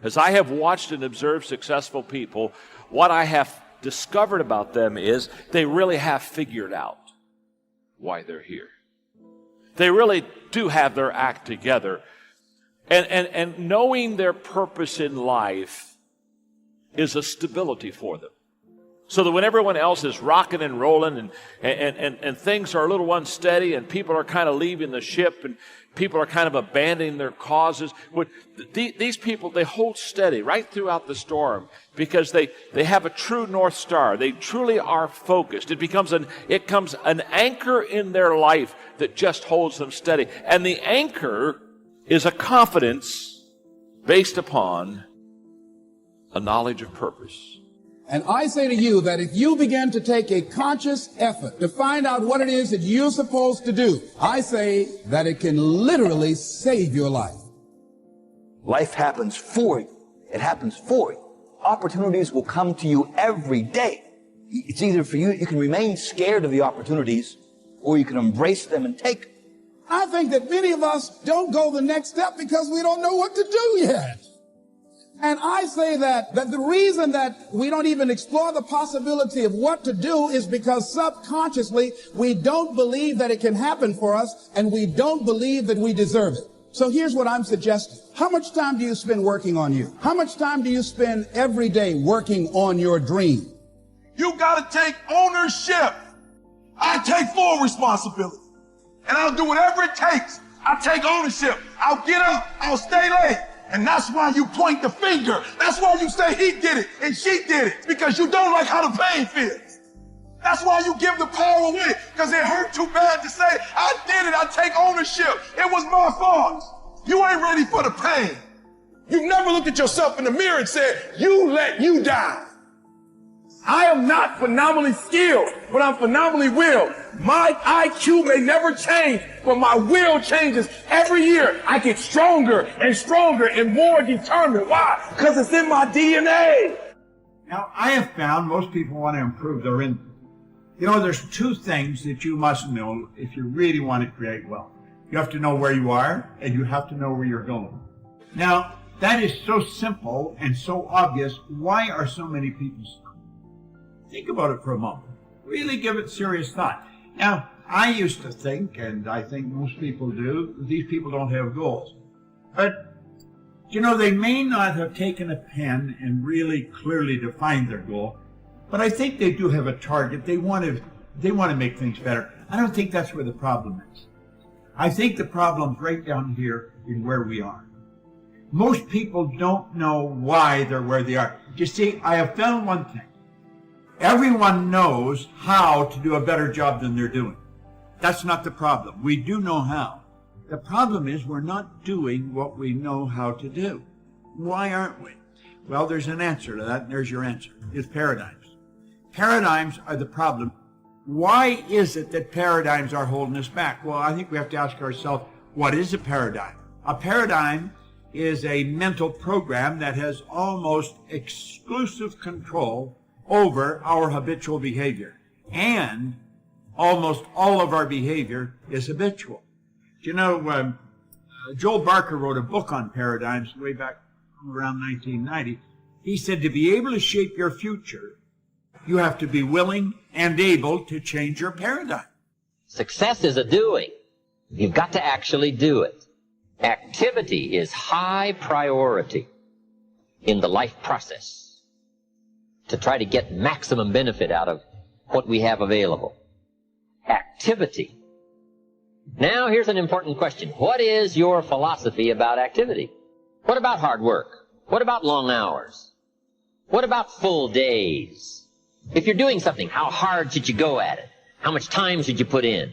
As I have watched and observed successful people, what I have discovered about them is they really have figured out why they're here. They really do have their act together. And knowing their purpose in life is a stability for them. So that when everyone else is rocking and rolling and things are a little unsteady and people are kind of leaving the ship and people are kind of abandoning their causes, these people, they hold steady right throughout the storm because they have a true North Star. They truly are focused. It becomes an anchor in their life that just holds them steady. And the anchor is a confidence based upon a knowledge of purpose. And I say to you that if you begin to take a conscious effort to find out what it is that you're supposed to do, I say that it can literally save your life. Life happens for you. It happens for you. Opportunities will come to you every day. It's either for you can remain scared of the opportunities, or you can embrace them and take them. I think that many of us don't go the next step because we don't know what to do yet. And I say that the reason that we don't even explore the possibility of what to do is because subconsciously we don't believe that it can happen for us, and we don't believe that we deserve it. So here's what I'm suggesting. How much time do you spend working on you? How much time do you spend every day working on your dream? You got to take ownership. I take full responsibility. And I'll do whatever it takes. I take ownership. I'll get up. I'll stay late. And that's why you point the finger. That's why you say he did it and she did it. Because you don't like how the pain feels. That's why you give the power away. Because it hurt too bad to say, I did it. I take ownership. It was my fault. You ain't ready for the pain. You never looked at yourself in the mirror and said, you let you die. I am not phenomenally skilled, but I'm phenomenally willed. My IQ may never change, but my will changes every year. I get stronger and stronger and more determined. Why? Because it's in my DNA. Now, I have found most people want to improve their income. You know, there's two things that you must know if you really want to create wealth. You have to know where you are, and you have to know where you're going. Now, that is so simple and so obvious. Why are so many people stuck? Think about it for a moment. Really give it serious thought. Now, I used to think, and I think most people do, these people don't have goals. But, you know, they may not have taken a pen and really clearly defined their goal, but I think they do have a target. They want to make things better. I don't think that's where the problem is. I think the problem's right down here in where we are. Most people don't know why they're where they are. You see, I have found one thing. Everyone knows how to do a better job than they're doing. That's not the problem. We do know how. The problem is we're not doing what we know how to do. Why aren't we? Well, there's an answer to that, and there's your answer. It's paradigms. Paradigms are the problem. Why is it that paradigms are holding us back? Well, I think we have to ask ourselves, what is a paradigm? A paradigm is a mental program that has almost exclusive control over our habitual behavior. And almost all of our behavior is habitual. You know, Joel Barker wrote a book on paradigms way back around 1990. He said to be able to shape your future, you have to be willing and able to change your paradigm. Success is a doing. You've got to actually do it. Activity is high priority in the life process to try to get maximum benefit out of what we have available. Activity. Now, here's an important question. What is your philosophy about activity? What about hard work? What about long hours? What about full days? If you're doing something, how hard should you go at it? How much time should you put in?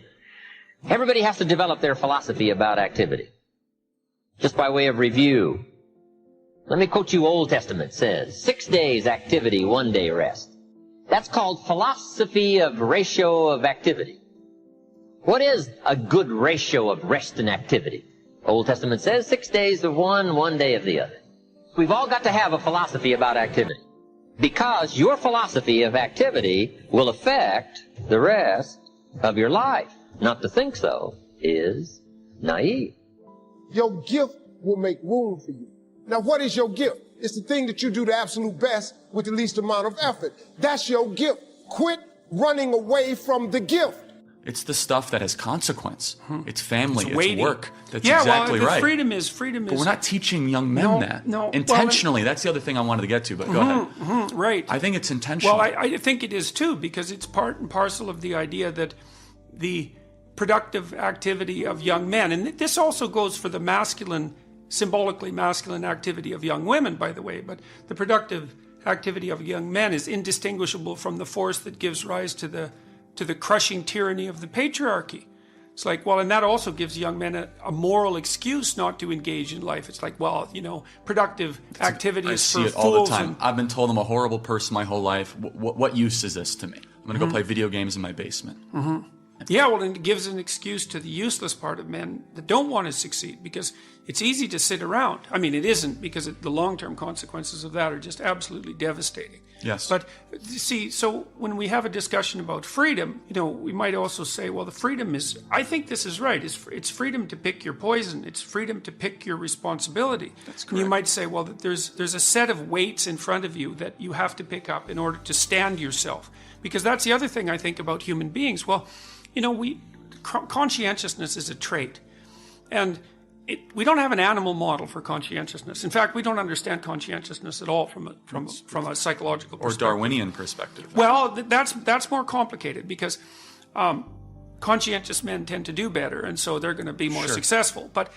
Everybody has to develop their philosophy about activity. Just by way of review, let me quote you Old Testament says, 6 days activity, 1 day rest. That's called philosophy of ratio of activity. What is a good ratio of rest and activity? Old Testament says 6 days of one, 1 day of the other. We've all got to have a philosophy about activity, because your philosophy of activity will affect the rest of your life. Not to think so is naive. Your gift will make room for you. Now, what is your gift? It's the thing that you do the absolute best with the least amount of effort. That's your gift. Quit running away from the gift. It's the stuff that has consequence. It's family, it's weighty. work. That's Yeah, exactly well, right. Freedom is. But we're not teaching young men that. No. Intentionally, that's the other thing I wanted to get to, but go ahead. Right. I think it's intentional. Well, I think it is too, because it's part and parcel of the idea that the productive activity of young men, and this also goes for the masculine, symbolically masculine activity of young women, by the way, but the productive activity of young men is indistinguishable from the force that gives rise to the crushing tyranny of the patriarchy. It's like, well, and that also gives young men a moral excuse not to engage in life. It's like, well, productive activity is for I see it fools. all the time. I've been told I'm a horrible person my whole life. What use is this to me? I'm going to go play video games in my basement. Yeah, well, and it gives an excuse to the useless part of men that don't want to succeed, because it's easy to sit around. I mean, it isn't, because the long-term consequences of that are just absolutely devastating. Yes. But see, so when we have a discussion about freedom, we might also say, well, the freedom is, I think this is right, it's freedom to pick your poison. It's freedom to pick your responsibility. That's correct. And you might say, well, that there's a set of weights in front of you that you have to pick up in order to stand yourself. Because that's the other thing I think about human beings. Well, conscientiousness is a trait. And we don't have an animal model for conscientiousness. In fact, we don't understand conscientiousness at all from a psychological perspective. Or Darwinian perspective. Well, that's more complicated, because conscientious men tend to do better, and so they're going to be more successful. But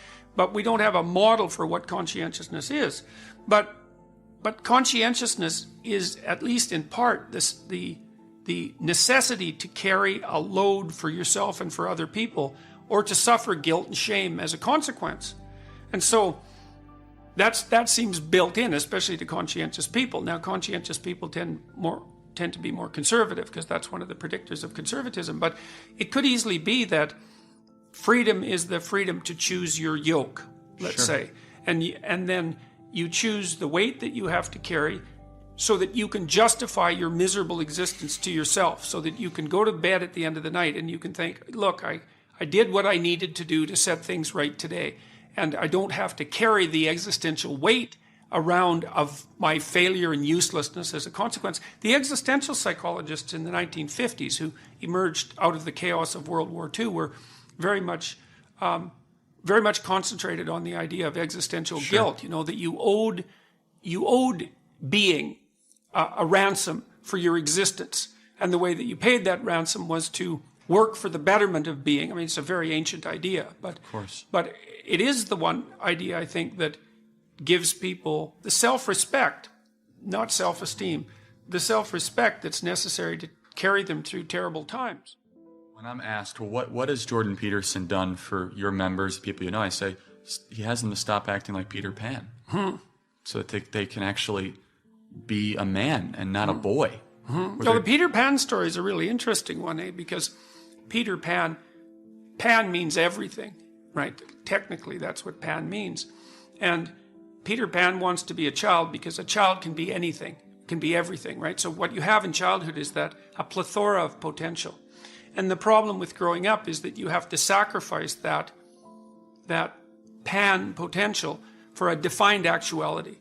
we don't have a model for what conscientiousness is. But conscientiousness is, at least in part, the necessity to carry a load for yourself and for other people, or to suffer guilt and shame as a consequence. And so that seems built in, especially to conscientious people. Now, conscientious people tend to be more conservative, because that's one of the predictors of conservatism. But it could easily be that freedom is the freedom to choose your yoke, let's say. And then you choose the weight that you have to carry, so that you can justify your miserable existence to yourself, so that you can go to bed at the end of the night and you can think, look, I did what I needed to do to set things right today, and I don't have to carry the existential weight around of my failure and uselessness as a consequence. The existential psychologists in the 1950s who emerged out of the chaos of World War II were very much concentrated on the idea of existential guilt, that you owed being a ransom for your existence. And the way that you paid that ransom was to work for the betterment of being. I mean, it's a very ancient idea, but it is the one idea, I think, that gives people the self-respect, not self-esteem, the self-respect that's necessary to carry them through terrible times. When I'm asked, well, what has Jordan Peterson done for your members, people you know, I say, he has them to stop acting like Peter Pan, so that they can actually be a man and not a boy. So the Peter Pan story is a really interesting one, because Peter Pan means everything, right? Technically, that's what Pan means. And Peter Pan wants to be a child because a child can be anything, can be everything, right? So what you have in childhood is that a plethora of potential. And the problem with growing up is that you have to sacrifice that Pan potential for a defined actuality,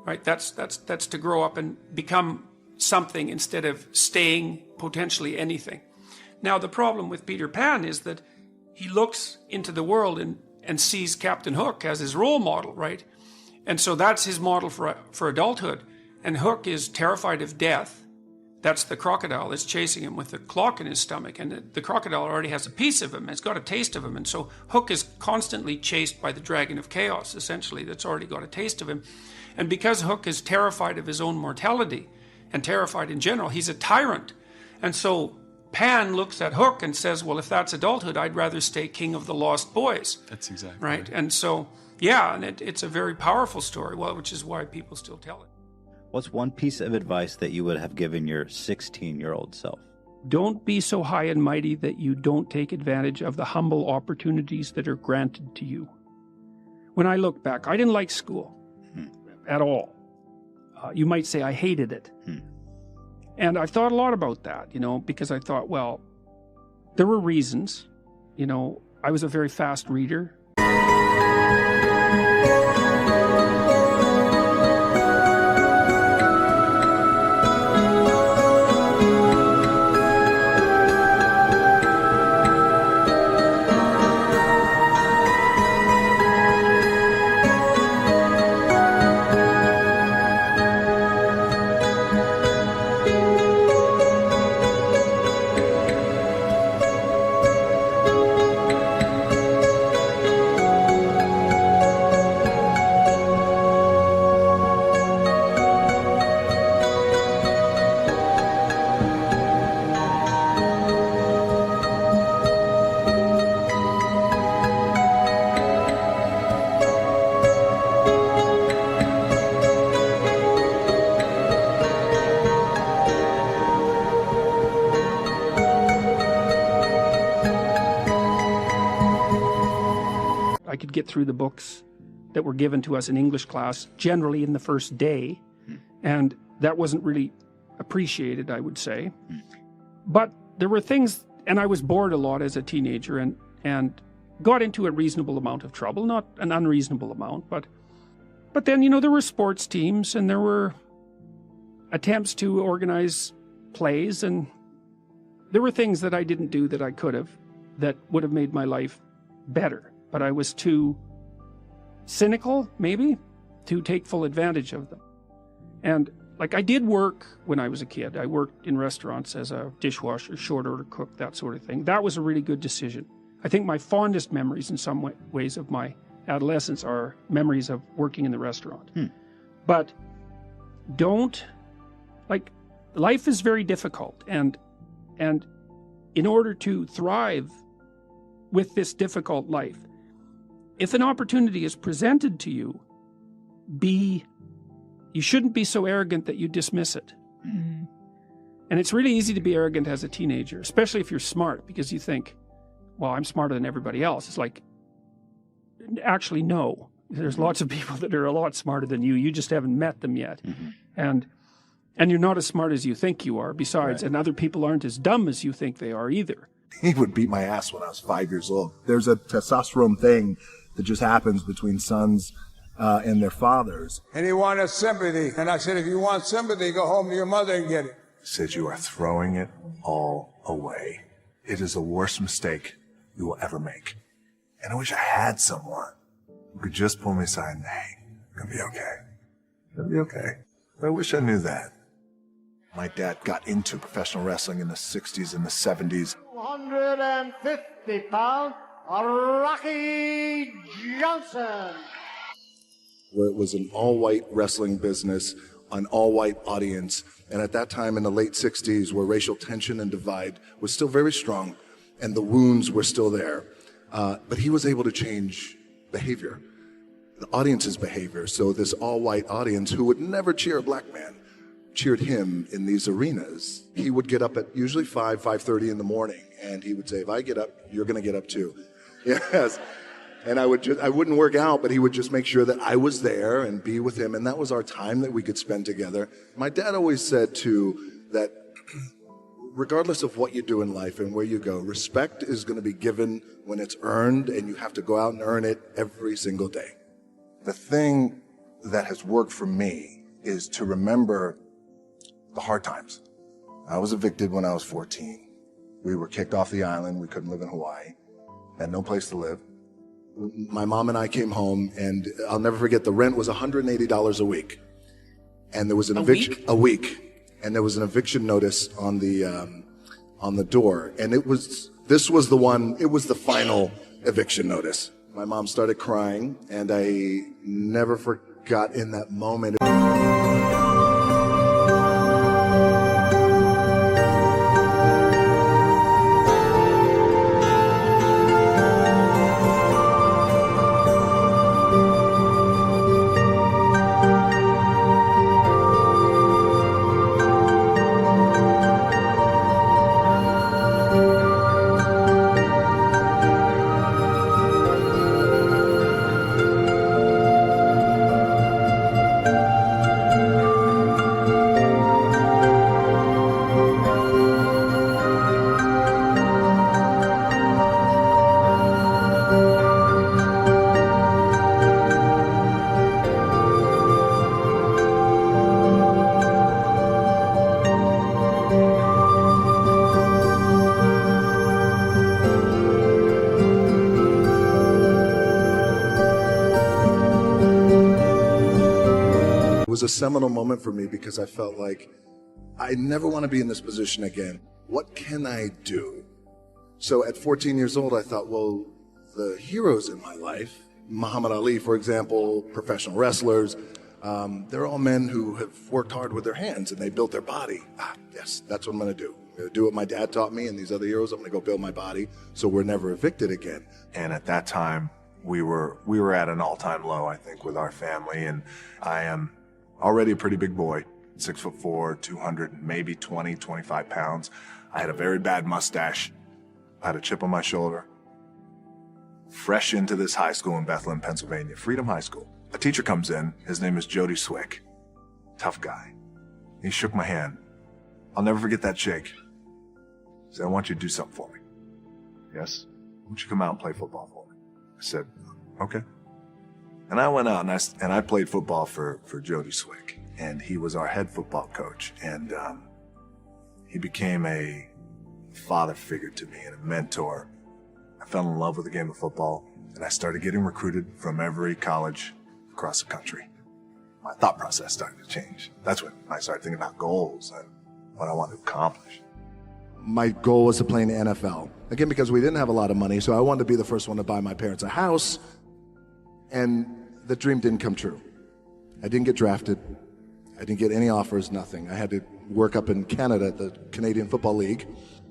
right? That's to grow up and become something instead of staying potentially anything. Now, the problem with Peter Pan is that he looks into the world and sees Captain Hook as his role model, right? And so that's his model for adulthood. And Hook is terrified of death. That's the crocodile that's chasing him with the clock in his stomach. And the crocodile already has a piece of him. It's got a taste of him. And so Hook is constantly chased by the dragon of chaos, essentially, that's already got a taste of him. And because Hook is terrified of his own mortality and terrified in general, he's a tyrant. And so Pan looks at Hook and says, well, if that's adulthood, I'd rather stay king of the lost boys. That's exactly right. And so, yeah, and it's a very powerful story, which is why people still tell it. What's one piece of advice that you would have given your 16-year-old self? Don't be so high and mighty that you don't take advantage of the humble opportunities that are granted to you. When I look back, I didn't like school at all. You might say I hated it. And I've thought a lot about that, because I thought, well, there were reasons. I was a very fast reader. get through the books that were given to us in English class, generally in the first day. And that wasn't really appreciated, I would say. But there were things, and I was bored a lot as a teenager and got into a reasonable amount of trouble, not an unreasonable amount, but then, there were sports teams and there were attempts to organize plays, and there were things that I didn't do that I could have, that would have made my life better. But I was too cynical, maybe, to take full advantage of them. And I did work when I was a kid. I worked in restaurants as a dishwasher, short order cook, that sort of thing. That was a really good decision. I think my fondest memories in some ways of my adolescence are memories of working in the restaurant. But life is very difficult. And in order to thrive with this difficult life, if an opportunity is presented to you, you shouldn't be so arrogant that you dismiss it. And it's really easy to be arrogant as a teenager, especially if you're smart, because you think, well, I'm smarter than everybody else. It's like, actually, no. There's lots of people that are a lot smarter than you. You just haven't met them yet. And you're not as smart as you think you are, besides, and other people aren't as dumb as you think they are either. He would beat my ass when I was 5 years old. There's a testosterone thing that just happens between sons and their fathers. And he wanted sympathy. And I said, if you want sympathy, go home to your mother and get it. He said, you are throwing it all away. It is the worst mistake you will ever make. And I wish I had someone who could just pull me aside and, hey, it's going to be okay. It's going to be okay. I wish I knew that. My dad got into professional wrestling in the 60s and the 70s. 250 pounds, Rocky Johnson. Where it was an all-white wrestling business, an all-white audience. And at that time in the late 60s, where racial tension and divide was still very strong and the wounds were still there. But he was able to change behavior, the audience's behavior. So this all-white audience who would never cheer a black man cheered him in these arenas. He would get up at usually 5:30 in the morning, and he would say, if I get up, you're going to get up too. Yes. And I wouldn't work out, but he would just make sure that I was there and be with him. And that was our time that we could spend together. My dad always said, too, that regardless of what you do in life and where you go, respect is going to be given when it's earned, and you have to go out and earn it every single day. The thing that has worked for me is to remember the hard times. I was evicted when I was 14. We were kicked off the island. We couldn't live in Hawaii. Had no place to live. My mom and I came home, and I'll never forget, the rent was $180 a week. And there was an eviction a week. And there was an eviction notice on the door. And it was the final eviction notice. My mom started crying, and I never forgot in that moment. It was a seminal moment for me because I felt like I never want to be in this position again. What can I do? So at 14 years old, I thought, well, the heroes in my life, Muhammad Ali, for example, professional wrestlers, they're all men who have worked hard with their hands and they built their body. Yes, that's what I'm going to do. I'm going to do what my dad taught me and these other heroes. I'm going to go build my body so we're never evicted again. And at that time, we were at an all-time low, I think, with our family. And I am already a pretty big boy, 6'4", 200, maybe 20, 25 pounds. I had a very bad mustache. I had a chip on my shoulder. fresh into this high school in Bethlehem, Pennsylvania, Freedom High School. A teacher comes in. His name is Jody Swick. Tough guy. He shook my hand. I'll never forget that shake. He said, I want you to do something for me. Yes? Why don't you come out and play football for me? I said, okay. And I went out and I played football for Jody Swick. And he was our head football coach. And he became a father figure to me and a mentor. I fell in love with the game of football, and I started getting recruited from every college across the country. My thought process started to change. That's when I started thinking about goals and what I wanted to accomplish. My goal was to play in the NFL. Again, because we didn't have a lot of money, so I wanted to be the first one to buy my parents a house, and the dream didn't come true. I didn't get drafted. I didn't get any offers, nothing. I had to work up in Canada at the Canadian Football League.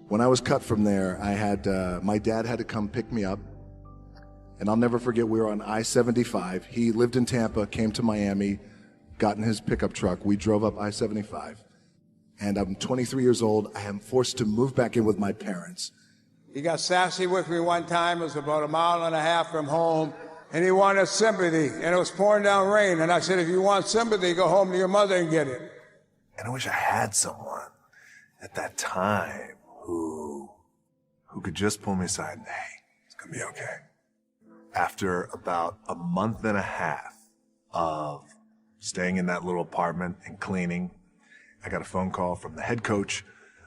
When I was cut from there, I had my dad had to come pick me up. And I'll never forget, we were on I-75. He lived in Tampa, came to Miami, got in his pickup truck. We drove up I-75. And I'm 23 years old. I am forced to move back in with my parents. He got sassy with me one time. It was about 1.5 miles from home. And he wanted sympathy. And it was pouring down rain. And I said, if you want sympathy, go home to your mother and get it. And I wish I had someone at that time who could just pull me aside and, hey, it's going to be okay. After about a month and a half of staying in that little apartment and cleaning, I got a phone call from the head coach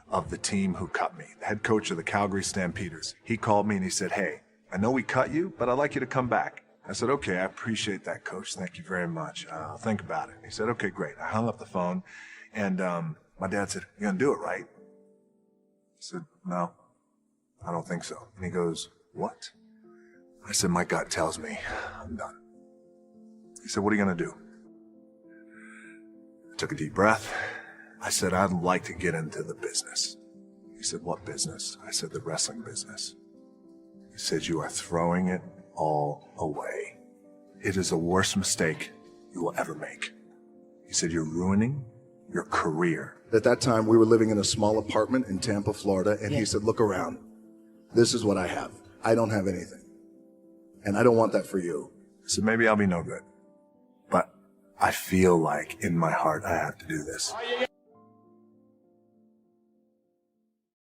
of the team who cut me, the head coach of the Calgary Stampeders. He called me and he said, hey, I know we cut you, but I'd like you to come back. I said, okay, I appreciate that, coach. Thank you very much. I'll think about it. He said, okay, great. I hung up the phone, and my dad said, you're going to do it, right? I said, no, I don't think so. And he goes, what? I said, my gut tells me I'm done. He said, what are you going to do? I took a deep breath. I said, I'd like to get into the business. He said, what business? I said, the wrestling business. He said, you are throwing it all away. It is the worst mistake you will ever make. He said, you're ruining your career. At that time, we were living in a small apartment in Tampa, Florida, and he said, look around. This is what I have. I don't have anything. And I don't want that for you. I said, maybe I'll be no good. But I feel like in my heart I have to do this.